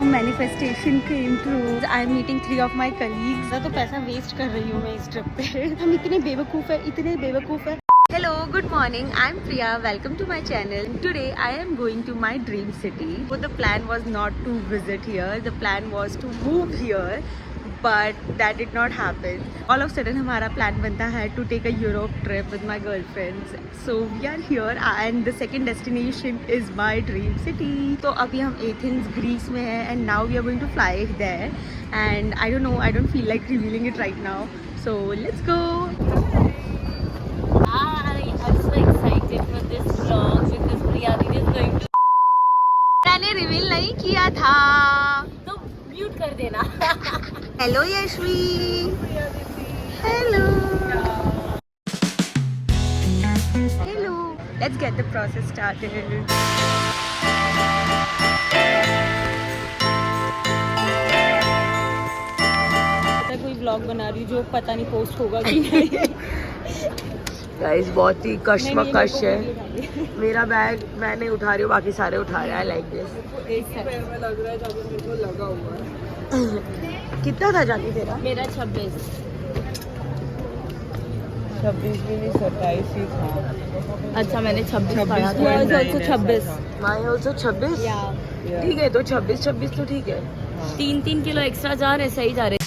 Manifestation came true. I am meeting 3 of my colleagues. तो पैसा waste कर रही हूँ मैं इस ट्रिप पे. हम इतने बेवकूफ़ है. Hello, good morning. I'm Priya. Welcome to my channel. Today I am going to my dream city. But the plan was not to visit here. The plan was to move here. But that did not happen. All of a sudden हमारा plan बनता है to take a Europe trip with my girlfriends. So we are here and the second destination is my dream city. तो अभी हम Athens, Greece में हैं and now we are going to fly there. And I don't know, I don't feel like revealing it right now. So let's go. Hi, I'm so excited for this vlog because Priya Didi is going to. मैंने reveal नहीं किया था. तो mute कर देना. Hello Yashvi. Hello. Hello. Let's get the process started. कोई vlog बना रही हूँ जो पता नहीं पोस्ट होगा कि नहीं. गाइस बहुत ही कश्मकश है. मेरा बैग मैं नहीं उठा रही हूँ, बाकी सारे उठा रहे हैं. लाइक दिस लग रहा है जब मेरे को लगा हुआ है. कितना था जाके तेरा? मेरा 26 भी नहीं, 27 ही था. अच्छा मैंने 26 पढ़ा था. Yours also 26. My also 26. ठीक है तो 26 तो ठीक है. 3 किलो एक्स्ट्रा जा रहे, सही जा रहे.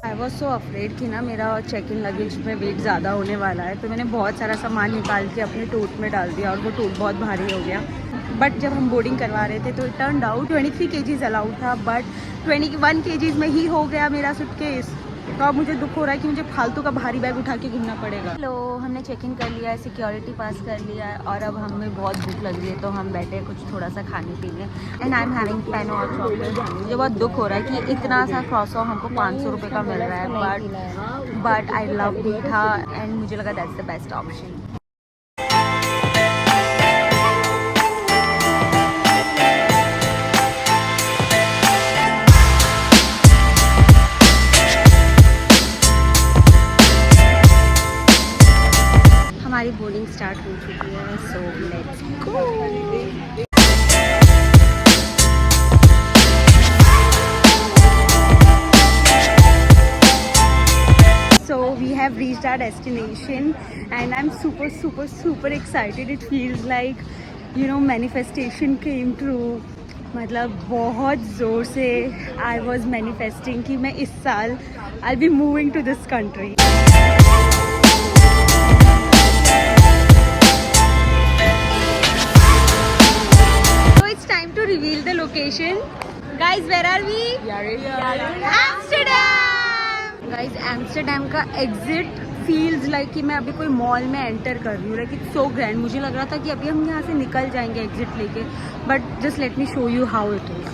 I was so afraid कि ना मेरा चेक इन लगेज में वेट ज़्यादा होने वाला है, तो मैंने बहुत सारा सामान निकाल के अपने टोट में डाल दिया और वो टोट बहुत भारी हो गया. बट जब हम बोर्डिंग करवा रहे थे तो it turn out 23 kgs allowed था, बट 21 kgs में ही हो गया मेरा सूटकेस. तो अब मुझे दुख हो रहा है कि मुझे फालतू का भारी बैग उठा के घूमना पड़ेगा. हेलो, हमने चेक इन कर लिया है, सिक्योरिटी पास कर लिया है और अब हमें बहुत भूख लग रही है तो हम बैठे कुछ थोड़ा सा खाने पीने. And I am having pain और चॉकलेट. मुझे बहुत दुख हो रहा है कि इतना सा क्रॉसो हमको 500 रुपये का मिल रहा है, बट आई लव मीठा एंड मुझे लगा दैट्स द बेस्ट ऑप्शन. हमारी बोर्डिंग स्टार्ट हो चुकी है, so let's go. So we have reached our destination and I'm super excited. It feels like, you know, manifestation came true. मतलब बहुत ज़ोर से I was manifesting कि मैं इस साल I'll be moving to this country. Time to reveal the location. Guys, where are we? Amsterdam. Guys, Amsterdam का exit feels like कि मैं अभी कोई मॉल में एंटर कर रही हूँ. Like it's so grand. मुझे लग रहा था कि अभी हम यहाँ से निकल जाएंगे एग्जिट लेके, but just let me show you how it is.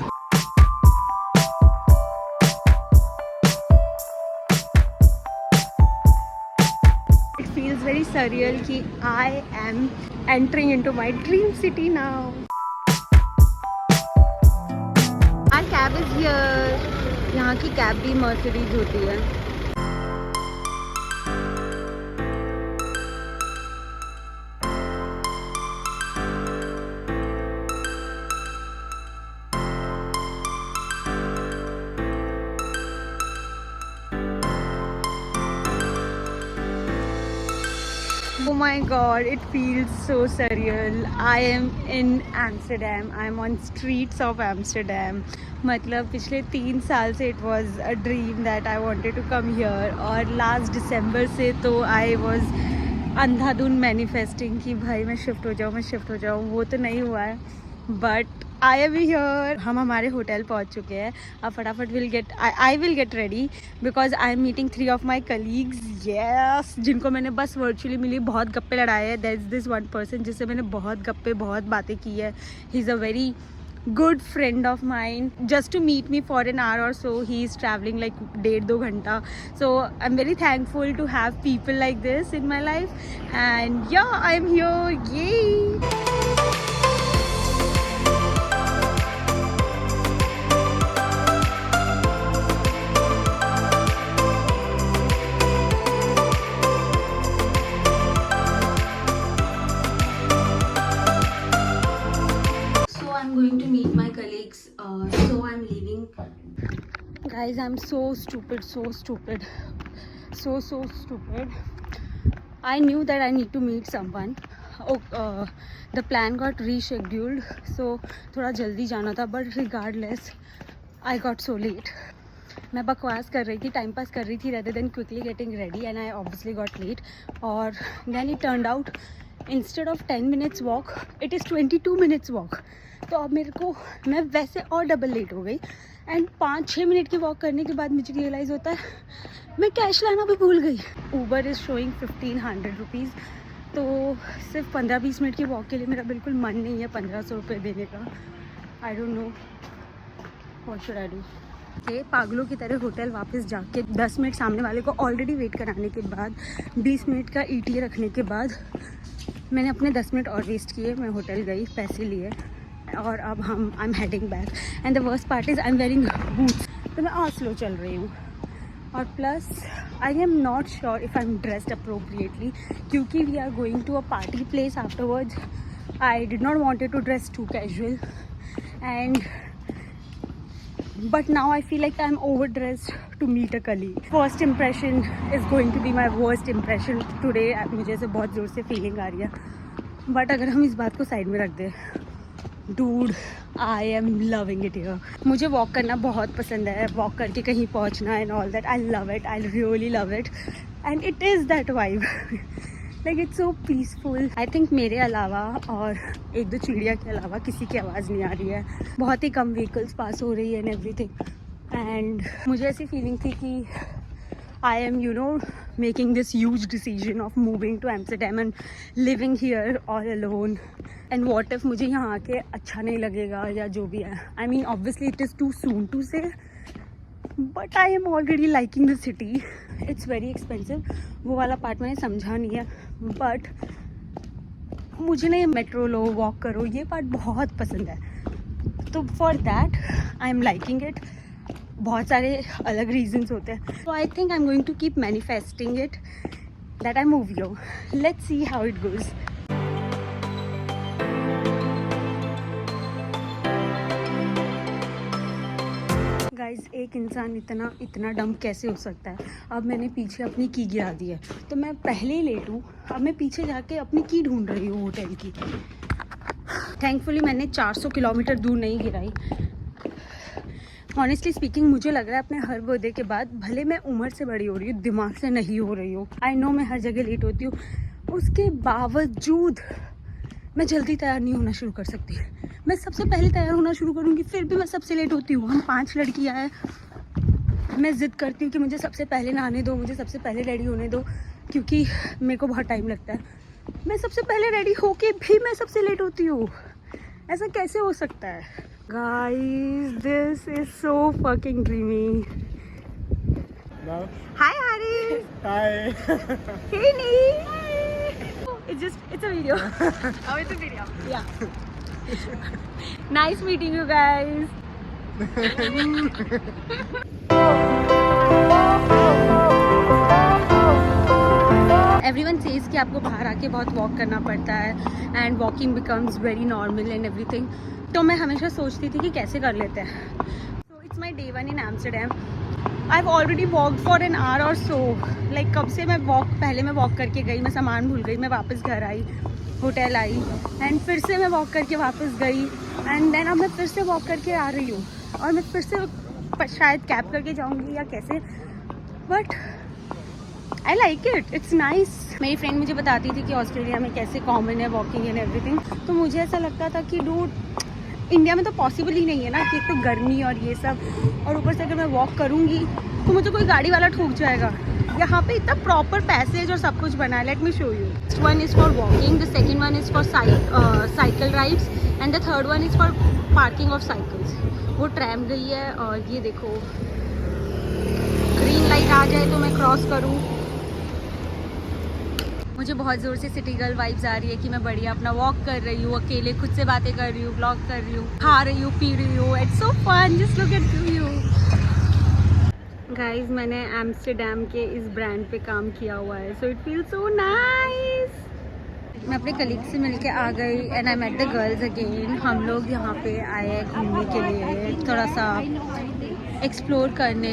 It feels very surreal कि I am entering into my dream city now. Cab is here. यहाँ की कैब भी मर्सिडीज होती है. Oh my god, it feels so surreal. I am in Amsterdam. I am on streets of Amsterdam. मतलब पिछले 3 साल से it was a dream that I wanted to come here. और last December से तो I was अंधाधुन manifesting कि भाई मैं शिफ्ट हो जाऊँ. वो तो नहीं हुआ है, बट आई एम हियर. हम हमारे होटल पहुंच चुके हैं. अब फटाफट I will get ready because I am meeting 3 of my colleagues. Yes, जिनको मैंने बस वर्चुअली मिली, बहुत गप्पे लड़ाए हैं. दैट्स दिस वन पर्सन जिससे मैंने बहुत बातें की है. He is a very good friend of mine. Just to meet me for an hour or so, he is traveling like 1.5-2 घंटा. So I'm very thankful to have people like this in my life. And yeah, I'm here. Yay! Guys, I'm so stupid. So stupid. I knew that I need to meet someone. The plan got rescheduled, so थोड़ा जल्दी जाना था, but regardless, I got so late. मैं बकवास कर रही थी, time pass कर रही थी rather than quickly getting ready, and I obviously got late. और then it turned out instead of 10 minutes walk, it is 22 minutes walk. तो अब मेरे को, मैं वैसे और डबल लेट हो गई, एंड 5-6 मिनट की वॉक करने के बाद मुझे रियलाइज़ होता है मैं कैश लाना भी भूल गई. ऊबर इज़ शोइंग 1500 रुपीज़, तो सिर्फ 15-20 मिनट की वॉक के लिए मेरा बिल्कुल मन नहीं है 1500 रुपये देने का. I don't know what should I do. के पागलों की तरह होटल वापस जाके 10 मिनट सामने वाले को ऑलरेडी वेट कराने के बाद 20 मिनट का ETA रखने के बाद मैंने अपने 10 मिनट और वेस्ट किए. मैं होटल गई, पैसे लिए, और अब I am heading back. And the worst part is I am wearing boots, तो मैं और स्लो चल रही हूँ. और plus I am not sure if I am dressed appropriately, क्योंकि we are going to a party place afterwards. I did not wanted to dress too casual, and but now I feel like I'm overdressed to meet a colleague. First impression is going to be my worst impression today. मुझे ऐसे बहुत ज़ोर से feeling आ रही है, but अगर हम इस बात को साइड में रख दें, dude, I am loving it here. मुझे वॉक करना बहुत पसंद है, वॉक करके कहीं पहुंचना and all that. I love it, I really love it, and it is that vibe. Like it's so peaceful. I think मेरे अलावा और 1-2 चिड़िया के अलावा किसी की आवाज़ नहीं आ रही है. बहुत ही कम व्हीकल्स पास हो रही है एंड एवरीथिंग. एंड मुझे ऐसी फीलिंग थी कि I am making this huge decision of moving to Amsterdam and living here all alone. And what if मुझे यहाँ आके अच्छा नहीं लगेगा या जो भी है. I mean obviously it is too soon to say, but I am already liking the city. It's very expensive, वो वाला पार्ट मैंने समझा नहीं है, बट मुझे ना ये मेट्रो लो, वॉक करो, ये पार्ट बहुत पसंद है. तो for that I am liking it. बहुत सारे अलग रीजंस होते हैं. So I think I am going to keep manifesting it that I move here. Let's see how it goes. Guys, एक इंसान इतना डम कैसे हो सकता है. अब मैंने पीछे अपनी की गिरा दी है, तो मैं पहले ही लेट हूँ. अब मैं पीछे जाके अपनी की ढूंढ रही हूँ होटल की. थैंकफुली मैंने 400 किलोमीटर दूर नहीं गिराई. ऑनेस्टली स्पीकिंग, मुझे लग रहा है अपने हर बर्थडे के बाद, भले मैं उम्र से बड़ी हो रही हूँ, दिमाग से नहीं हो रही हूँ. आई नो मैं हर जगह लेट होती हूँ, उसके बावजूद मैं जल्दी तैयार नहीं होना शुरू कर सकती. मैं सबसे पहले तैयार होना शुरू करूँगी, फिर भी मैं सबसे लेट होती हूँ. हम 5 लड़कियाँ हैं. मैं ज़िद करती हूँ कि मुझे सबसे पहले नहाने दो, मुझे सबसे पहले रेडी होने दो, क्योंकि मेरे को बहुत टाइम लगता है. मैं सबसे पहले रेडी होके भी मैं सबसे लेट होती हूँ. ऐसा कैसे हो सकता है? Guys, this is so fucking dreamy. Hi Hari. Hi. Hey Nee. It's a video. Oh, it's a video. Yeah. Nice meeting you guys. Everyone says कि आपको बाहर आके बहुत वॉक करना पड़ता है and walking becomes very normal and everything. तो मैं हमेशा सोचती थी कि कैसे कर लेते हैं. So it's my Day 1 in Amsterdam. I have already walk for an hour और सो. लाइक कब से मैं पहले मैं वॉक करके गई, मैं सामान भूल गई, मैं वापस घर आई, होटल आई, एंड फिर से मैं वॉक करके वापस गई, एंड देन अब मैं फिर से वॉक करके आ रही हूँ. और मैं फिर से शायद कैब करके जाऊँगी या कैसे, but I like it. It's nice. मेरी फ्रेंड मुझे बताती थी कि ऑस्ट्रेलिया में कैसे कॉमन है वॉकिंग एंड एवरीथिंग. तो मुझे ऐसा लगता था कि डूड, इंडिया में तो पॉसिबल ही नहीं है ना, कि एक तो गर्मी और ये सब, और ऊपर से अगर मैं वॉक करूँगी तो मुझे कोई गाड़ी वाला ठोक जाएगा. यहाँ पे इतना प्रॉपर पैसेज और सब कुछ बना है. Let me show you. First one is for walking, the second one is for cycle rides, and the third one is for parking of cycles. वो ट्रैम गई है, और ये देखो ग्रीन लाइट आ जाए तो मैं क्रॉस करूँ. मुझे बहुत ज़ोर से सिटी गर्ल वाइब्स आ रही है कि मैं बढ़िया अपना वॉक कर रही हूँ, अकेले खुद से बातें कर रही हूँ, व्लॉग कर रही हूँ, खा रही हूँ, पी रही हूँ. It's so fun. Just look at you guys. मैंने एम्स्टरडैम के इस ब्रांड पे काम किया हुआ है, so it feel so nice. मैं अपने कलीग से मिलके आ गई and I met the girls again. हम लोग यहाँ पे आए हैं घूमने के लिए, थोड़ा सा एक्सप्लोर करने.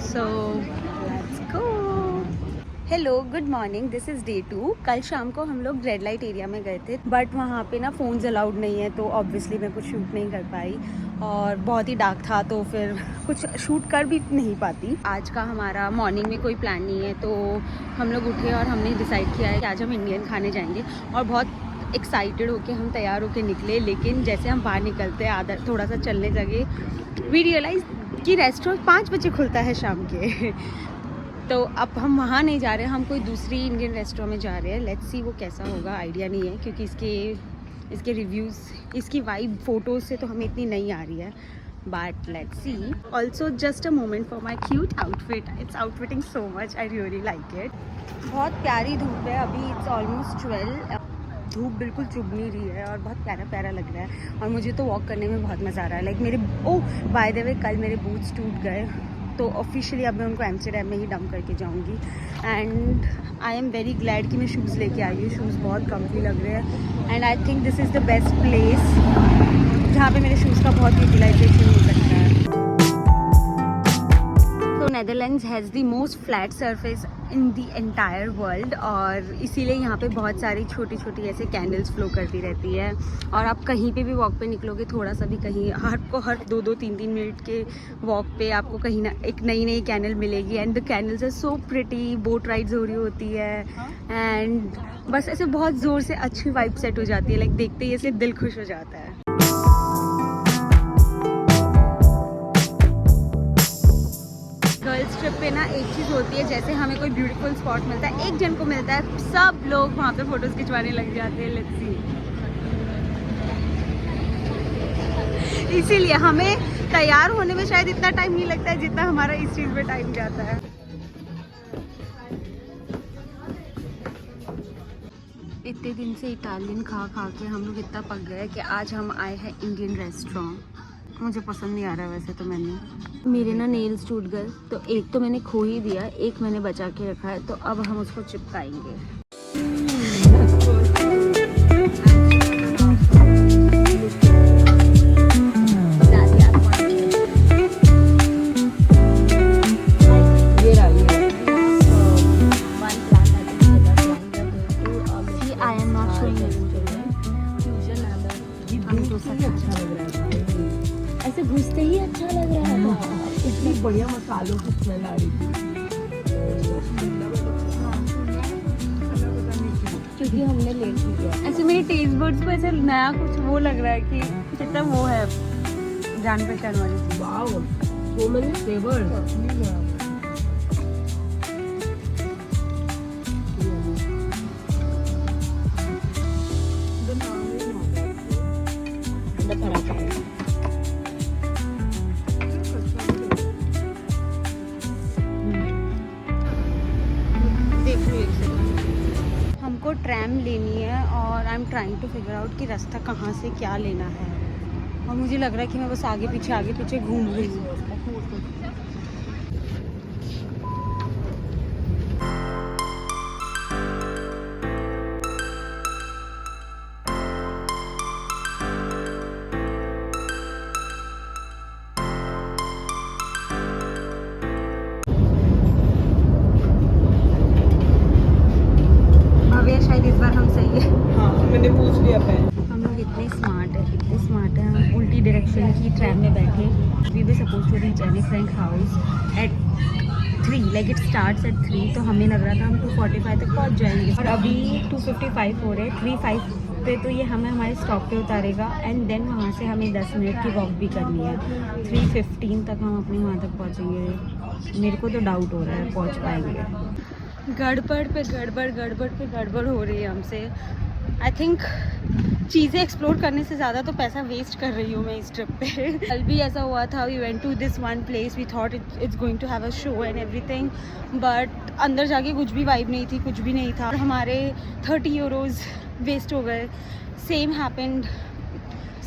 So let's go. Hello, good morning. This is day 2. कल शाम को हम लोग रेड लाइट एरिया में गए थे, बट वहाँ पे ना फ़ोन्स अलाउड नहीं है, तो ऑब्वियसली मैं कुछ शूट नहीं कर पाई और बहुत ही डार्क था, तो फिर कुछ शूट कर भी नहीं पाती. आज का हमारा मॉर्निंग में कोई प्लान नहीं है, तो हम लोग उठे और हमने डिसाइड किया है कि आज हम इंडियन खाने जाएंगे. और बहुत एक्साइटेड होके हम तैयार होके निकले, लेकिन जैसे हम बाहर निकलते आधा थोड़ा सा चलने लगे, वी रियलाइज़ कि रेस्टोरेंट 5 बजे खुलता है शाम के. तो अब हम वहाँ नहीं जा रहे हैं, हम कोई दूसरी इंडियन रेस्टोरेंट में जा रहे हैं. लेट्स सी वो कैसा होगा, आइडिया नहीं है, क्योंकि इसके रिव्यूज़, इसकी वाइब फ़ोटोज़ से तो हमें इतनी नहीं आ रही है. But let's see. Also just a moment for my cute outfit. It's outfitting so much, I really like it. बहुत प्यारी धूप है अभी. It's almost 12. धूप बिल्कुल चुभ नहीं रही है और बहुत प्यारा प्यारा लग रहा है. और मुझे तो वॉक करने में बहुत मज़ा आ रहा है. लाइक मेरे बाय द वे कल मेरे बूट्स टूट गए, तो ऑफिशियली अब मैं उनको एम्स्टरडैम में ही डंप करके जाऊंगी. And I am very glad कि मैं शूज़ लेके आई हूँ. शूज़ बहुत कम्फी लग रहे हैं and I think this is the best place जहाँ पे मेरे शूज़ का बहुत यूटिलाइजेशन हो सकता है. तो Netherlands has the most flat surface in the entire world, और इसीलिए यहाँ पे बहुत सारी छोटी छोटी ऐसे कैंडल्स फ्लो करती रहती है. और आप कहीं पे भी वॉक पे निकलोगे, थोड़ा सा भी कहीं, हर 2-3 मिनट के वॉक पे आपको कहीं ना एक नई नई कैंडल मिलेगी. And the candles are so pretty. Boat rides हो रही होती है एंड बस ऐसे बहुत ज़ोर से अच्छी वाइब सेट हो जाती है. लाइक देखते ही ऐसे दिल खुश हो जाता है. गर्ल्स ट्रिप पे ना एक चीज़ होती है, जैसे हमें कोई ब्यूटीफुल स्पॉट मिलता है, एक जन को मिलता है, सब लोग वहाँ पे फोटोज़ खिंचवाने लग जाते हैं. Let's see. इसीलिए हमें तैयार होने में शायद इतना टाइम नहीं लगता है जितना हमारा इस चीज़ में टाइम जाता है. इतने दिन से इटालियन खा खा के हम लोग इतना पक गए कि आज हम आए हैं इंडियन रेस्टोरेंट. मुझे पसंद नहीं आ रहा वैसे तो मेरे ना नेल्स टूट गए, तो एक तो मैंने खो ही दिया, एक मैंने बचा के रखा है, तो अब हम उसको चिपकाएंगे. ऐसे घुसते ही अच्छा लग रहा है. इतनी बढ़िया मसालों की स्मेल आ रही थी, क्योंकि हमने लेट किया. ऐसे मेरे टेस्ट बड्स को ऐसे नया कुछ वो लग रहा है कि कितना वो है, जान पहचान वाली. Wow, so many flavours. हमको ट्रैम लेनी है और I am trying to figure out कि रास्ता कहाँ से क्या लेना है. और मुझे लग रहा है कि मैं बस आगे पीछे घूम रही हूँ. शायद इस बार हम सही है. हाँ, मैंने पूछ लिया पहले. हम लोग इतने स्मार्ट है, हम उल्टी डायरेक्शन की ट्रैम में बैठे. We were suppose to reach Anne Frank House at 3, like it starts at 3, तो हमें लग रहा था हम 2:45 तक पहुंच जाएंगे, और अभी 2:55 हो रहे. 3:05 पे तो ये हमें हमारे स्टॉप पे उतारेगा एंड देन वहाँ से हमें 10 मिनट की वॉक भी करनी है. 3:15 तक हम अपने वहाँ तक पहुँचेंगे. मेरे को तो डाउट हो रहा है पहुँच पाएंगे. गड़बड़ पे गड़बड़ हो रही है हमसे. आई थिंक चीज़ें एक्सप्लोर करने से ज़्यादा तो पैसा वेस्ट कर रही हूँ मैं इस ट्रिप पे. कल भी ऐसा हुआ था. We went to this one place, we thought it's going to have a show and everything, but अंदर जाके कुछ भी वाइब नहीं थी, कुछ भी नहीं था. हमारे 30 यूरोज़ वेस्ट हो गए. Same happened.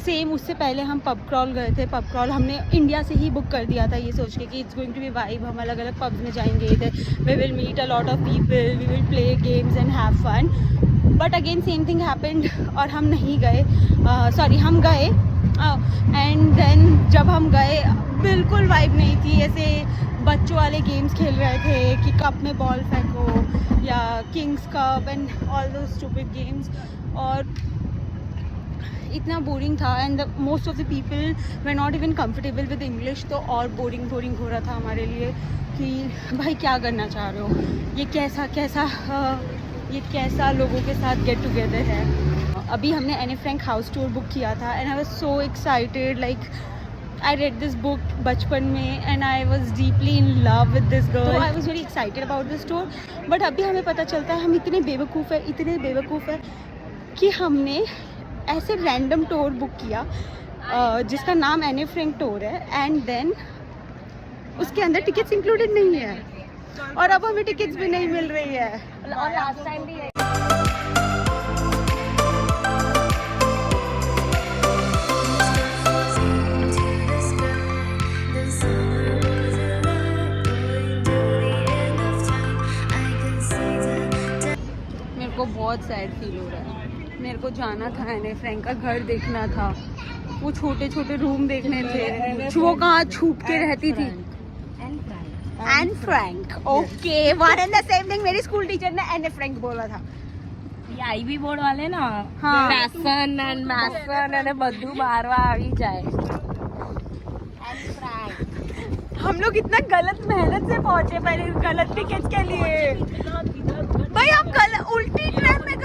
सेम उससे पहले हम पब क्रॉल गए थे. पब क्रॉल हमने इंडिया से ही बुक कर दिया था ये सोच के कि it's going to be vibe, हम अलग अलग पब्स में जाएंगे, we will meet a lot of people, we will play games and have fun. But again same thing happened और हम नहीं गए. हम गए एंड देन जब हम गए बिल्कुल वाइब नहीं थी। ऐसे बच्चों वाले गेम्स खेल रहे थे कि कप में बॉल फेंको या किंग्स कप एंड ऑल दो स्टूपिड गेम्स, और इतना बोरिंग था। And most of the people way not even comfortable with English, तो और बोरिंग हो रहा था हमारे लिए कि भाई क्या करना चाह रहे हो, ये कैसा लोगों के साथ गेट टुगेदर है। अभी हमने Anne Frank house tour book किया था and I was so excited, like I read this book बचपन में and I was deeply in love with this girl, तो I was very excited about this tour. But अभी हमें पता चलता है हम इतने बेवकूफ़ है कि हमने ऐसे रैंडम टूर बुक किया जिसका नाम एनी फ्रैंक टूर है, एंड देन उसके अंदर टिकट्स इंक्लूडेड नहीं है, और अब हमें टिकट्स भी नहीं मिल रही है। और लास्ट टाइम भी मेरे को बहुत सैड फील हो रहा है। मेरे को जाना था एनी फ्रैंक का घर देखना था, वो छोटे छोटे रूम देखने थे, वो कहाँ छुप के रहती थी। Anne Frank, okay, one and the same thing. मेरी स्कूल टीचर ने एन फ्रैंक बोला था। ये आईबी बोर्ड वाले ना, हाँ। मैसन અને બધું બારવા આવી જાય। हम लोग इतना गलत मेहनत से पहुंचे पहले गलत टिकट के लिए। भाई हम उल्टी ट्रेन में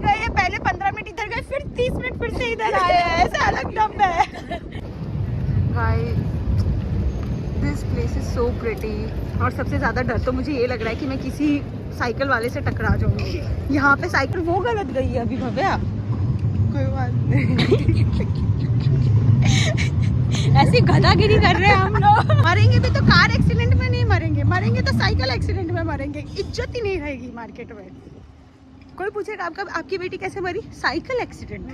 गए हैं, पहले 15 मिनट इधर गए, फिर 30 मिनट फिर से इधर आए हैं, ऐसा अलग डब है। This place is so pretty, और सबसे ज़्यादा डर तो मुझे ये लग रहा है कि मैं किसी साइकिल वाले से टकरा जाऊंगी। यहाँ पे साइकिल वो गलत गई है अभी भव्या, कोई बात नहीं। ऐसी गधागिरी कर रहे हैं हम लोग। मरेंगे भी तो कार एक्सीडेंट में नहीं मरेंगे तो साइकिल एक्सीडेंट में मरेंगे। इज्जत ही नहीं रहेगी मार्केट में। कोई पूछेगा आपकी बेटी कैसे मरी? Cycle accident.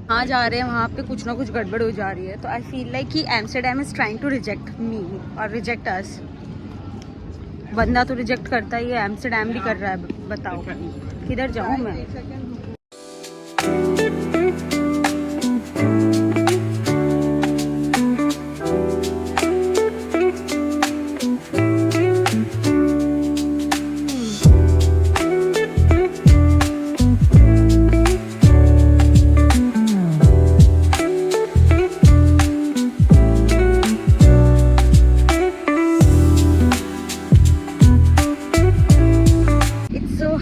वहाँ जा रहे हैं, वहाँ पे कुछ ना कुछ गड़बड़ हो जा रही है, तो आई फील लाइक कि Amsterdam is trying to reject me और रिजेक्ट अस। बंदा तो रिजेक्ट करता ही है, एम्स्टरडैम भी कर रहा है। बताओ किधर जाऊँ मैं?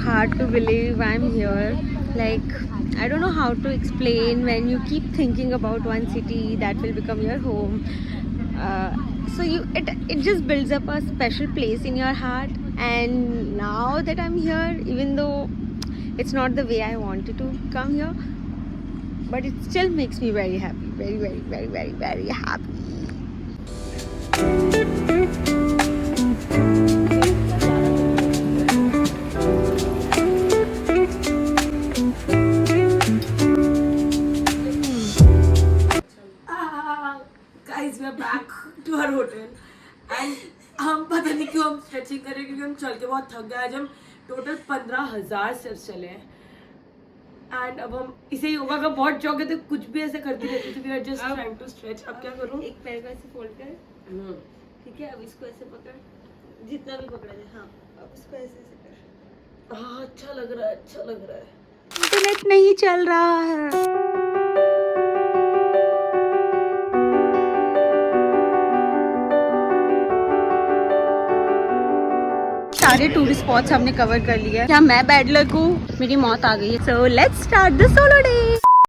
Hard to believe I'm here. Like, I don't know how to explain when you keep thinking about one city that will become your home. So it just builds up a special place in your heart. And now that I'm here, even though it's not the way I wanted to come here, but it still makes me very happy, very, very, very, very, very happy. Guys, we are back to our hotel and हम पता नहीं क्यों हम stretching कर रहे हैं, क्योंकि हम चल के बहुत थक गए। आज हम टोटल 15,000 स्टेप्स चले हैं एंड अब हम इसे योगा का बहुत शौक है, तो कुछ भी ऐसे करती रहती थी। We are just trying to stretch. अब क्या करूं? एक पैर को ऐसे फोल्ड कर, ठीक है। अब इसको ऐसे पकड़, जितना भी पकड़ा जाए। हाँ, अब इसको ऐसे कर। हाँ, अच्छा लग रहा है। इंटरनेट नहीं चल रहा है। सारे टूरिस्ट स्पॉट्स हमने कवर कर लिए। क्या मैं बैड लक हूँ? मेरी मौत आ गई है। So let's start the solo day.